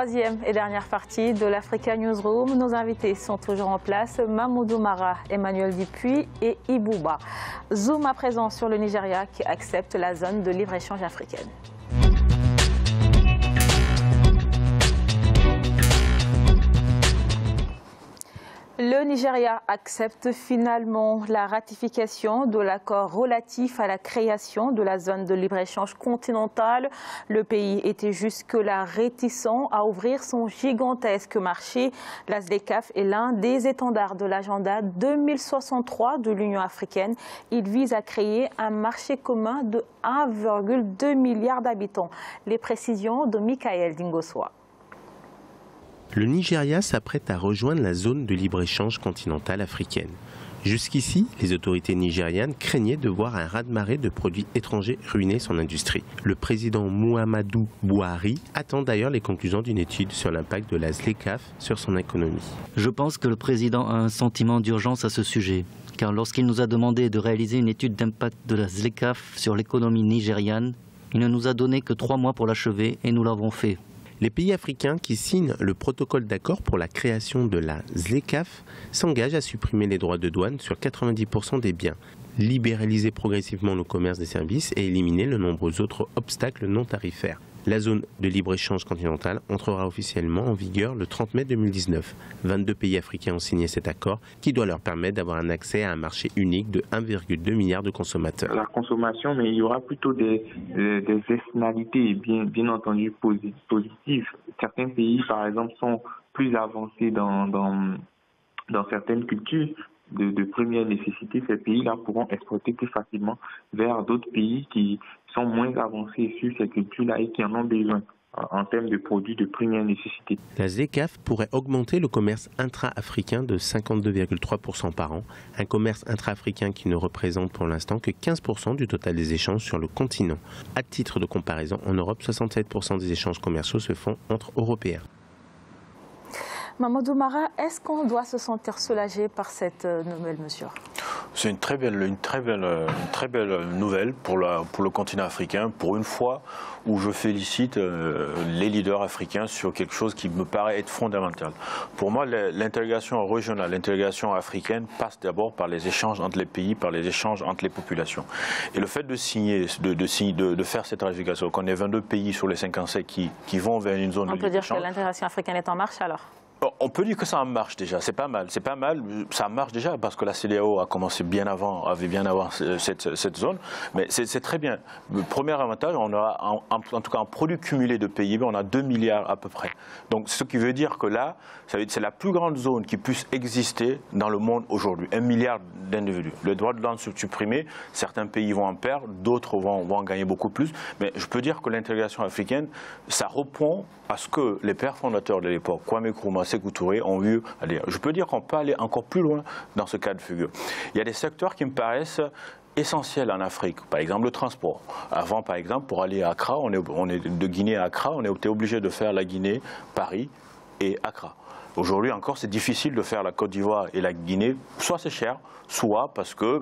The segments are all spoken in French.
troisième et dernière partie de l'Africa Newsroom. Nos invités sont toujours en place, Mamadou Mara, Emmanuel Dupuis et Ibouba. Zoom à présent sur le Nigeria qui accepte la zone de libre-échange africaine. Le Nigeria accepte finalement la ratification de l'accord relatif à la création de la zone de libre-échange continentale. Le pays était jusque-là réticent à ouvrir son gigantesque marché. La ZLECAf est l'un des étendards de l'agenda 2063 de l'Union africaine. Il vise à créer un marché commun de 1,2 milliard d'habitants. Les précisions de Michael Dingoswa. Le Nigeria s'apprête à rejoindre la zone de libre-échange continentale africaine. Jusqu'ici, les autorités nigérianes craignaient de voir un raz-de-marée de produits étrangers ruiner son industrie. Le président Muhammadu Buhari attend d'ailleurs les conclusions d'une étude sur l'impact de la ZLECAf sur son économie. Je pense que le président a un sentiment d'urgence à ce sujet, car lorsqu'il nous a demandé de réaliser une étude d'impact de la ZLECAf sur l'économie nigériane, il ne nous a donné que 3 mois pour l'achever et nous l'avons fait. Les pays africains qui signent le protocole d'accord pour la création de la ZLECAf s'engagent à supprimer les droits de douane sur 90% des biens, libéraliser progressivement le commerce des services et éliminer de nombreux autres obstacles non tarifaires. La zone de libre-échange continentale entrera officiellement en vigueur le 30 mai 2019. 22 pays africains ont signé cet accord qui doit leur permettre d'avoir un accès à un marché unique de 1,2 milliard de consommateurs. La consommation, mais il y aura plutôt des externalités bien entendu positives. Certains pays, par exemple, sont plus avancés dans certaines cultures de première nécessité. Ces pays-là pourront exporter plus facilement vers d'autres pays qui sont moins avancés sur ces cultures-là et qui en ont besoin en termes de produits de première nécessité. La ZLECAf pourrait augmenter le commerce intra-africain de 52,3% par an, un commerce intra-africain qui ne représente pour l'instant que 15% du total des échanges sur le continent. À titre de comparaison, en Europe, 67% des échanges commerciaux se font entre Européens. Mamadou Mara, est-ce qu'on doit se sentir soulagé par cette nouvelle mesure? C'est une très belle nouvelle pour le continent africain, pour une fois où je félicite les leaders africains sur quelque chose qui me paraît être fondamental. Pour moi, l'intégration régionale, l'intégration africaine passe d'abord par les échanges entre les pays, par les échanges entre les populations. Et le fait de signer, de faire cette ratification, qu'on ait 22 pays sur les 57 qui vont vers une zone de libre-échange. On peut dire que l'intégration africaine est en marche alors? On peut dire que ça marche déjà, c'est pas mal, ça marche déjà parce que la CEDEAO a commencé avait bien avant cette zone, mais c'est très bien. Le premier avantage, on aura en tout cas un produit cumulé de PIB, on a 2 milliards à peu près. Donc ce qui veut dire que là, c'est la plus grande zone qui puisse exister dans le monde aujourd'hui, 1 milliard d'individus. Le droit de douane supprimé, certains pays vont en perdre, d'autres vont en gagner beaucoup plus, mais je peux dire que l'intégration africaine, ça répond à ce que les pères fondateurs de l'époque, Kwame Nkrumah, Sékou Touré, ont eu à dire. Je peux dire qu'on peut aller encore plus loin dans ce cas de figure. Il y a des secteurs qui me paraissent essentiels en Afrique, par exemple le transport. Avant, par exemple, pour aller à Accra, on est de Guinée à Accra, on était obligé de faire la Guinée, Paris et Accra. Aujourd'hui encore, c'est difficile de faire la Côte d'Ivoire et la Guinée. Soit c'est cher, soit parce que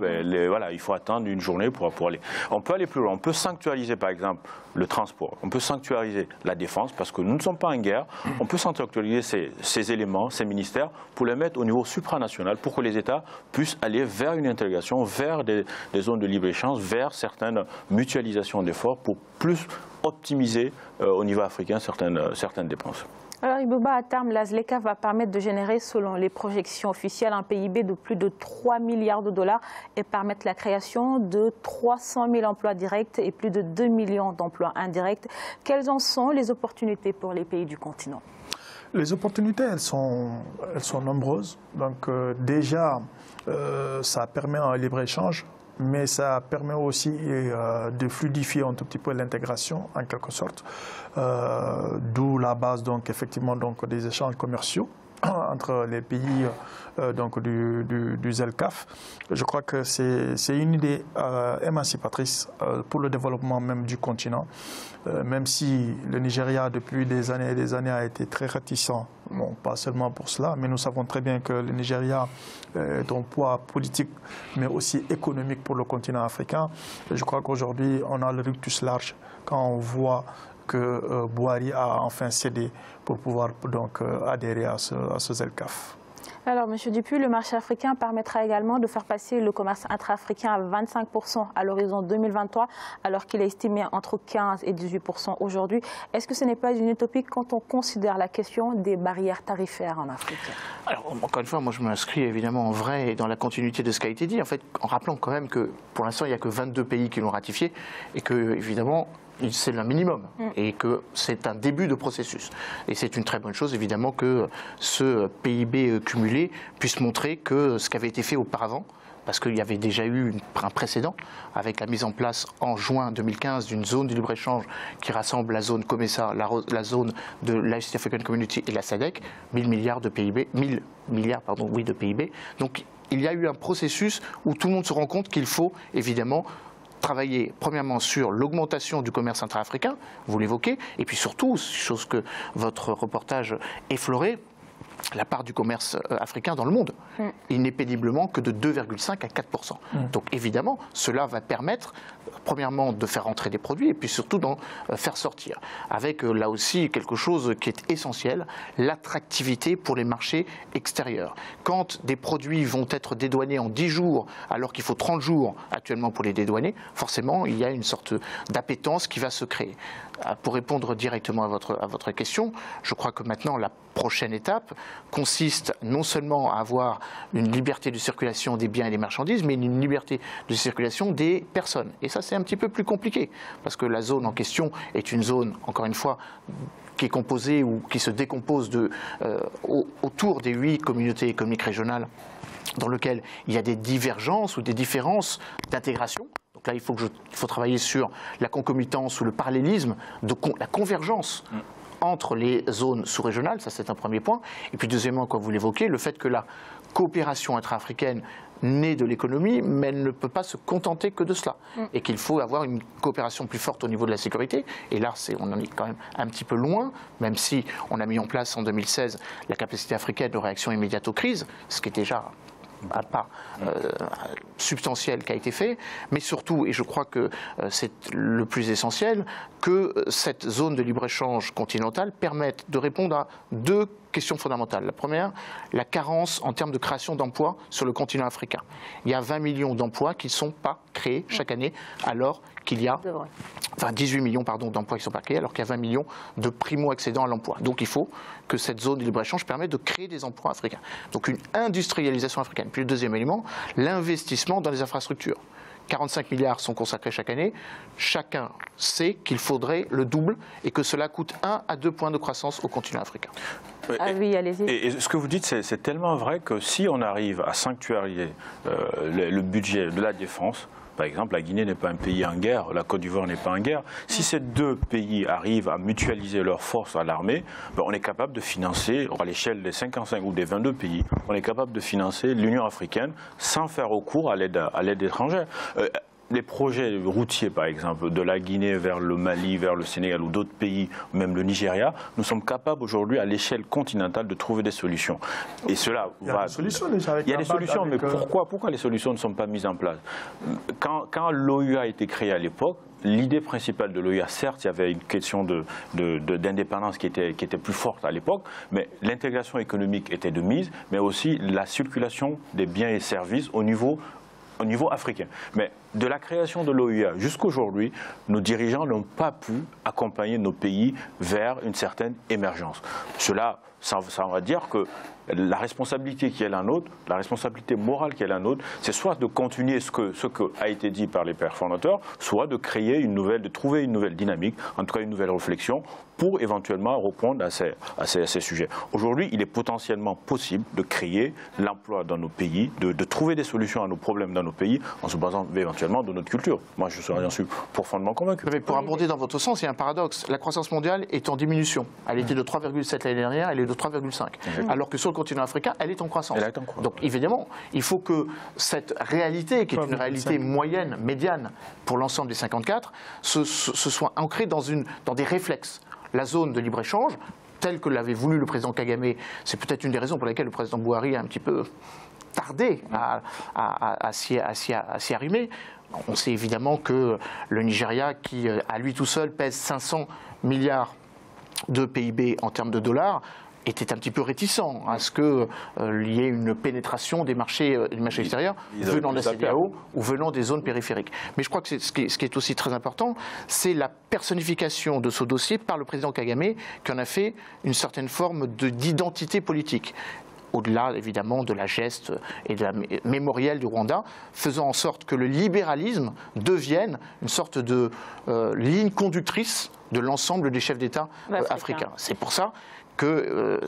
il faut attendre une journée pour aller. On peut aller plus loin. On peut sanctuariser par exemple le transport. On peut sanctuariser la défense parce que nous ne sommes pas en guerre. On peut sanctuariser ces éléments, ces ministères pour les mettre au niveau supranational pour que les États puissent aller vers une intégration, vers des zones de libre-échange, vers certaines mutualisations d'efforts pour plus optimiser au niveau africain certaines dépenses. Alors Ibouba, à terme, la ZLECAf va permettre de générer, selon les projections officielles, un PIB de plus de 3 milliards de dollars et permettre la création de 300 000 emplois directs et plus de 2 millions d'emplois indirects. Quelles en sont les opportunités pour les pays du continent? Les opportunités, elles sont nombreuses. Donc déjà, ça permet un libre-échange, mais ça permet aussi de fluidifier un tout petit peu l'intégration, en quelque sorte, d'où la base donc, effectivement, donc, des échanges commerciaux entre les pays du ZLECAf. Je crois que c'est une idée émancipatrice pour le développement même du continent, même si le Nigeria depuis des années et des années a été très réticent, bon, pas seulement pour cela, mais nous savons très bien que le Nigeria est un poids politique mais aussi économique pour le continent africain. Et je crois qu'aujourd'hui on a le rictus large quand on voit que Bouhari a enfin cédé pour pouvoir donc adhérer à ce ZLECAf. Alors, M. Dupuis, le marché africain permettra également de faire passer le commerce intra-africain à 25% à l'horizon 2023, alors qu'il est estimé entre 15 et 18% aujourd'hui. Est-ce que ce n'est pas une utopie quand on considère la question des barrières tarifaires en Afrique? Alors, encore une fois, moi je m'inscris évidemment en vrai et dans la continuité de ce qui a été dit, en fait, en rappelant quand même que pour l'instant il n'y a que 22 pays qui l'ont ratifié et que, évidemment, c'est le minimum et que c'est un début de processus. Et c'est une très bonne chose, évidemment, que ce PIB cumulé puisse montrer que ce qui avait été fait auparavant, parce qu'il y avait déjà eu un précédent avec la mise en place en juin 2015 d'une zone de libre-échange qui rassemble la zone COMESA, la zone de l'East African Community et la SADC, 1000 milliards de PIB, 1000 milliards pardon, oui, de PIB. Donc il y a eu un processus où tout le monde se rend compte qu'il faut évidemment travailler premièrement sur l'augmentation du commerce intra-africain, vous l'évoquez, et puis surtout, chose que votre reportage effleurait, la part du commerce africain dans le monde. Il n'est péniblement que de 2,5 à 4%. Donc évidemment, cela va permettre, premièrement, de faire entrer des produits et puis surtout d'en faire sortir. Avec là aussi quelque chose qui est essentiel, l'attractivité pour les marchés extérieurs. Quand des produits vont être dédouanés en 10 jours, alors qu'il faut 30 jours actuellement pour les dédouaner, forcément, il y a une sorte d'appétence qui va se créer. Pour répondre directement à votre question, je crois que maintenant la prochaine étape consiste non seulement à avoir une liberté de circulation des biens et des marchandises, mais une liberté de circulation des personnes. Et ça, c'est un petit peu plus compliqué, parce que la zone en question est une zone, encore une fois, qui est composée ou qui se décompose autour des 8 communautés économiques régionales dans lesquelles il y a des divergences ou des différences d'intégration. Donc là, il faut travailler sur la concomitance ou le parallélisme, la convergence entre les zones sous-régionales, ça c'est un premier point. Et puis deuxièmement, comme vous l'évoquez, le fait que la coopération intra-africaine naît de l'économie, mais elle ne peut pas se contenter que de cela. Et qu'il faut avoir une coopération plus forte au niveau de la sécurité. Et là, on en est quand même un petit peu loin, même si on a mis en place en 2016 la capacité africaine de réaction immédiate aux crises, ce qui est déjà un pas substantiel qui a été fait, mais surtout, et je crois que c'est le plus essentiel, que cette zone de libre-échange continentale permette de répondre à 2 questions fondamentales. La première, la carence en termes de création d'emplois sur le continent africain. Il y a 20 millions d'emplois qui ne sont pas créés chaque année, alors qu'il y a 18 millions d'emplois qui ne sont pas créés, alors qu'il y a 20 millions de primo-accédants à l'emploi. Donc il faut que cette zone de libre-échange permette de créer des emplois africains. Donc une industrialisation africaine. Puis le deuxième élément, l'investissement dans les infrastructures. 45 milliards sont consacrés chaque année. Chacun sait qu'il faudrait le double et que cela coûte 1 à 2 points de croissance au continent africain. Ah oui, allez-y. Et ce que vous dites, c'est tellement vrai que si on arrive à sanctuariser le budget de la défense, par exemple, la Guinée n'est pas un pays en guerre, la Côte d'Ivoire n'est pas en guerre. Si ces 2 pays arrivent à mutualiser leurs forces à l'armée, on est capable de financer, à l'échelle des 55 ou des 22 pays, on est capable de financer l'Union africaine sans faire recours à l'aide étrangère. Les projets routiers, par exemple, de la Guinée vers le Mali, vers le Sénégal ou d'autres pays, même le Nigeria, nous sommes capables aujourd'hui, à l'échelle continentale, de trouver des solutions. Et cela va... Il y a des solutions, mais pourquoi les solutions ne sont pas mises en place? Quand l'OUA a été créée à l'époque, l'idée principale de l'OUA, certes, il y avait une question d'indépendance qui était plus forte à l'époque, mais l'intégration économique était de mise, mais aussi la circulation des biens et services au niveau africain. Mais de la création de l'OUA jusqu'aujourd'hui, nos dirigeants n'ont pas pu accompagner nos pays vers une certaine émergence. Cela, ça va dire que la responsabilité qui est la nôtre, la responsabilité morale qui est la nôtre, c'est soit de continuer ce que a été dit par les pères fondateurs, soit de créer de trouver une nouvelle dynamique, en tout cas une nouvelle réflexion, pour éventuellement répondre à ces sujets. Aujourd'hui, il est potentiellement possible de créer l'emploi dans nos pays, de trouver des solutions à nos problèmes dans nos pays, en se basant éventuellement de notre culture. Moi, j'en suis profondément convaincu. Mais pour aborder dans votre sens, il y a un paradoxe. La croissance mondiale est en diminution. Elle était de 3,7 l'année dernière, elle est de 3,5. Alors que sur le continent africain, elle est en croissance. Donc évidemment, il faut que cette réalité, qui est une réalité moyenne, médiane, pour l'ensemble des 54, se soit ancrée dans des réflexes. La zone de libre-échange, telle que l'avait voulu le président Kagame, c'est peut-être une des raisons pour lesquelles le président Bouhari a un petit peu tardé à s'y arrimer. On sait évidemment que le Nigeria, qui à lui tout seul pèse 500 milliards de PIB en termes de dollars, était un petit peu réticent à ce qu'il y ait une pénétration des marchés extérieurs venant de la CEDEAO ou venant des zones périphériques. Mais je crois que ce qui est aussi très important, c'est la personnification de ce dossier par le président Kagame, qui en a fait une certaine forme d'identité politique. Au-delà évidemment de la geste et de la mémorielle du Rwanda, faisant en sorte que le libéralisme devienne une sorte de ligne conductrice de l'ensemble des chefs d'État africains. C'est pour ça que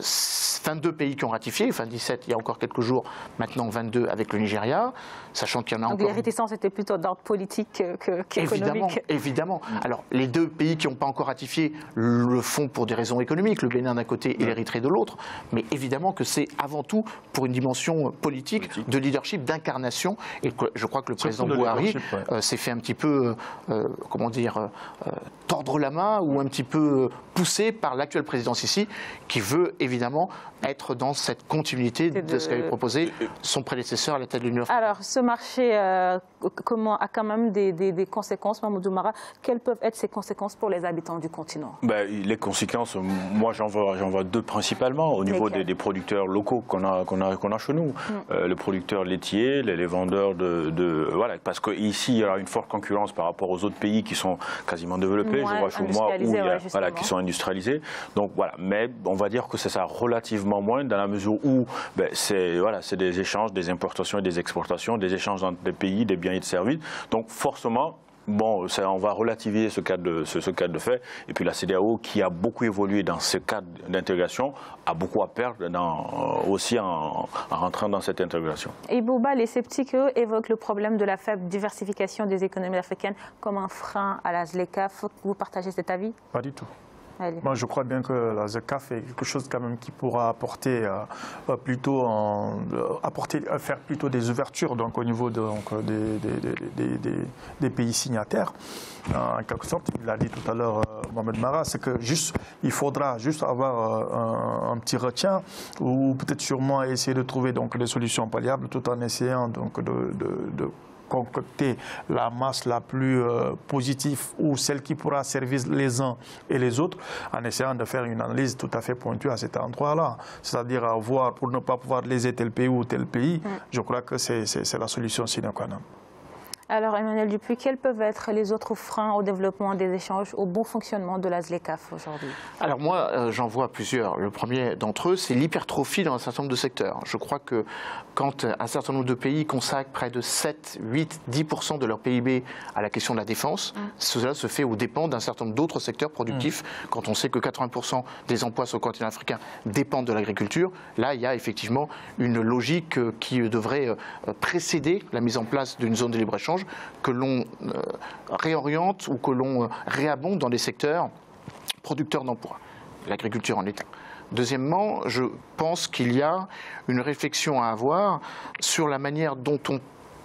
22 pays qui ont ratifié, enfin 17 il y a encore quelques jours, maintenant 22 avec le Nigeria, sachant qu'il y en a encore... Donc les réticences étaient plutôt d'ordre politique qu'économique. Évidemment. Alors les deux pays qui n'ont pas encore ratifié le font pour des raisons économiques, le Bénin d'un côté et l'Érythrée de l'autre, mais évidemment que c'est avant tout pour une dimension politique, de leadership, d'incarnation, et je crois que le président Buhari s'est fait un petit peu, comment dire, tordre la main ou un petit peu poussé par l'actuel président Sisi, qui veut évidemment être dans cette continuité de ce qu'avait proposé son prédécesseur à la tête de l'Union africaine. Alors, ce marché a quand même des conséquences, Mamoudou Mara. Quelles peuvent être ces conséquences pour les habitants du continent? Les conséquences, moi j'en vois deux principalement, au niveau des producteurs locaux qu'on a chez nous. Les producteurs laitiers, les vendeurs voilà, parce qu'ici il y a une forte concurrence par rapport aux autres pays qui sont quasiment développés, je vois chez moi, où qui sont industrialisés. Donc voilà, mais on va dire que c'est ça relativement moins, dans la mesure où c'est des échanges, des importations et des exportations, des échanges entre des pays, des biens et des services. Donc forcément, bon, on va relativiser ce cadre de fait. Et puis la CEDEAO, qui a beaucoup évolué dans ce cadre d'intégration, a beaucoup à perdre aussi en rentrant dans cette intégration. Et Bouba, les sceptiques évoquent le problème de la faible diversification des économies africaines comme un frein à la ZLECAf. Vous partagez cet avis? Pas du tout. Moi, je crois bien que la ZLECAf est quelque chose quand même qui pourra apporter faire plutôt des ouvertures donc, au niveau des pays signataires. En quelque sorte, il l'a dit tout à l'heure Mohamed Mara, c'est que il faudra juste avoir un petit retien ou peut-être sûrement essayer de trouver donc, des solutions palliables tout en essayant donc, de concocter la masse la plus positive ou celle qui pourra servir les uns et les autres en essayant de faire une analyse tout à fait pointue à cet endroit-là. C'est-à-dire voir pour ne pas pouvoir léser tel pays ou tel pays, je crois que c'est la solution sine qua non. Alors Emmanuel Dupuis, quels peuvent être les autres freins au développement des échanges, au bon fonctionnement de la ZLECAf aujourd'hui? Alors moi, j'en vois plusieurs. Le premier d'entre eux, c'est l'hypertrophie dans un certain nombre de secteurs. Je crois que quand un certain nombre de pays consacrent près de 7, 8, 10% de leur PIB à la question de la défense, cela se fait aux dépens d'un certain nombre d'autres secteurs productifs. Quand on sait que 80% des emplois sur le continent africain dépendent de l'agriculture, là, il y a effectivement une logique qui devrait précéder la mise en place d'une zone de libre-échange, que l'on réoriente ou que l'on réabonde dans les secteurs producteurs d'emplois. L'agriculture en est un. Deuxièmement, je pense qu'il y a une réflexion à avoir sur la manière dont on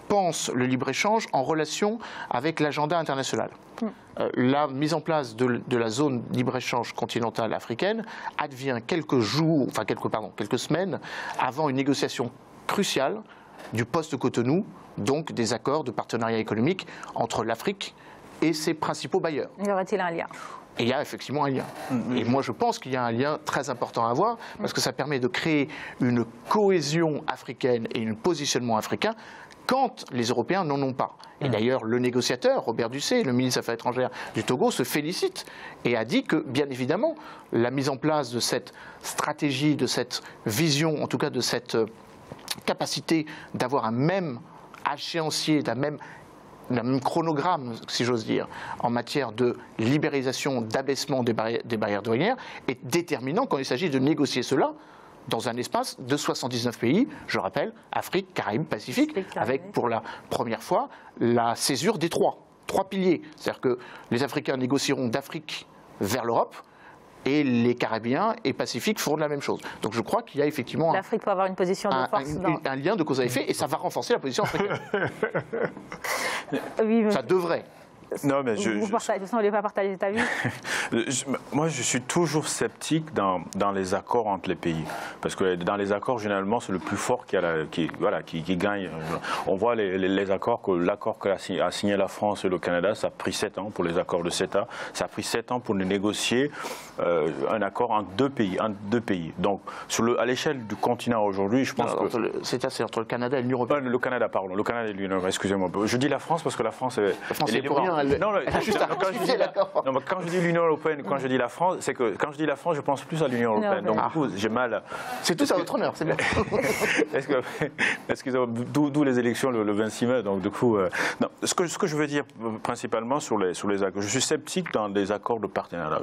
pense le libre-échange en relation avec l'agenda international. La mise en place de la zone libre-échange continentale africaine advient quelques semaines avant une négociation cruciale du post-Cotonou, donc des accords de partenariat économique entre l'Afrique et ses principaux bailleurs. Y aurait-il un lien? Et il y a effectivement un lien. Et moi, je pense qu'il y a un lien très important à avoir, parce que ça permet de créer une cohésion africaine et un positionnement africain quand les Européens n'en ont pas. Et d'ailleurs, le négociateur, Robert Dussé, le ministre des Affaires étrangères du Togo, se félicite et a dit que, bien évidemment, la mise en place de cette stratégie, de cette vision, en tout cas de cette capacité d'avoir un même échéancier, un même chronogramme, si j'ose dire, en matière de libéralisation, d'abaissement des barrières douanières, est déterminant quand il s'agit de négocier cela dans un espace de 79 pays, je rappelle, Afrique, Caraïbes, Pacifique, avec pour la première fois la césure des trois piliers. C'est-à-dire que les Africains négocieront d'Afrique vers l'Europe, et les Caraïbiens et Pacifiques feront la même chose. Donc je crois qu'il y a effectivement l'Afrique peut avoir une position de force un lien de cause à effet, et ça va renforcer la position africaine. Oui, ça devrait. Non, mais vous ne voulez pas partager ta vue? Moi, je suis toujours sceptique dans les accords entre les pays. Parce que dans les accords, généralement, c'est le plus fort qui gagne. On voit les accords, l'accord qu'a signé la France et le Canada, ça a pris 7 ans pour les accords de CETA. Ça a pris 7 ans pour négocier un accord entre deux pays. Donc, à l'échelle du continent aujourd'hui, je pense que... CETA, c'est entre le Canada et l'Union européenne. Le Canada, pardon. Le Canada et l'Union européenne, excusez-moi. Je dis la France parce que la France est... La France, c'est pour rien. Quand je dis l'Union européenne, quand je dis la France, c'est que quand je dis la France, je pense plus à l'Union européenne. Donc, du coup, j'ai mal. C'est tout à votre honneur, c'est bien. D'où les élections le 26 mai. Donc, du coup, non. Ce que je veux dire principalement sur les accords, je suis sceptique dans des accords de partenariat.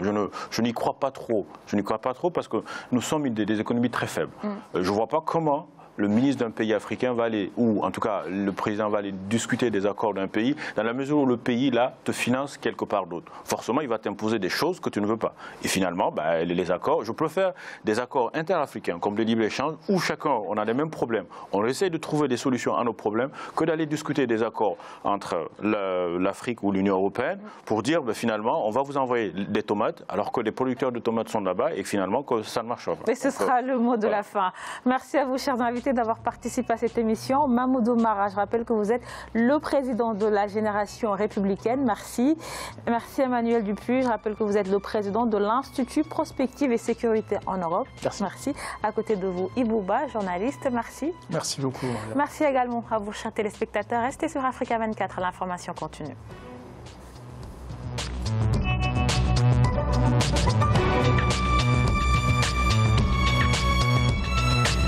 Je n'y crois pas trop. Je n'y crois pas trop parce que nous sommes des économies très faibles. Je ne vois pas comment le ministre d'un pays africain va aller, ou en tout cas le président va aller discuter des accords d'un pays, dans la mesure où le pays, là, te finance quelque part d'autre. Forcément, il va t'imposer des choses que tu ne veux pas. Et finalement, les accords, je préfère des accords interafricains, comme le libre-échange, où chacun, on a les mêmes problèmes. On essaie de trouver des solutions à nos problèmes, que d'aller discuter des accords entre l'Afrique ou l'Union européenne, pour dire, finalement, on va vous envoyer des tomates, alors que les producteurs de tomates sont là-bas, et finalement, que ça ne marche pas. Et ce sera le mot de la fin. Merci à vous, chers invités, d'avoir participé à cette émission. Mahmoudou Mara, je rappelle que vous êtes le président de la Génération républicaine. Merci. Merci Emmanuel Dupuis, je rappelle que vous êtes le président de l'Institut Prospective et Sécurité en Europe. Merci. À côté de vous, Ibouba, journaliste. Merci. Merci beaucoup. Merci également à vous, chers téléspectateurs. Restez sur Africa 24, l'information continue.